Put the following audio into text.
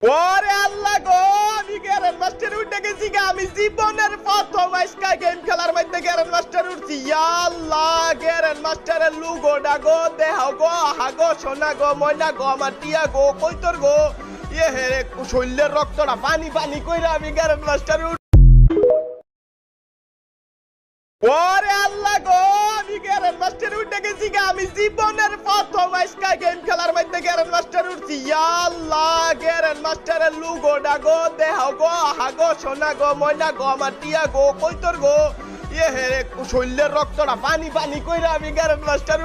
ওরে আল্লাহ গো, আমি গ্যারেন মাস্টার উঠে গেছি গা। আমি জীবনের প্রথম আজকা গেম খেলার মধ্যে গ্যারেন মাস্টার উঠছি। ইয়া আল্লাহ, গ্যারেন মাস্টারের লুগোটা গো, দেহাও গো, হাগো, সোনা গো, ময়না গো, আমার টিয়া গো, কইতর গো, ইয়ে হে শরীরের রক্তটা পানি পানি কইরা আমি গ্যারেন মাস্টার ওরে আল্লাহ গো, আমি গ্যারেন মাস্টার উঠে গেছি গা। আমি জীবনের প্রথম আজকা গেম খেলার মধ্যে গ্যারেন মাস্টার উঠছি। ইয়া আল্লাহ, গ্যারেন মাস্টারের লুগোটা গো, দেহাও গো, হাগো, সোনা গো, ময়না গো, আমার টিয়া গো, কইতর গো, ইয়ে হে শরীরের রক্তটা পানি পানি কইরা আমি গ্যারেন মাস্টার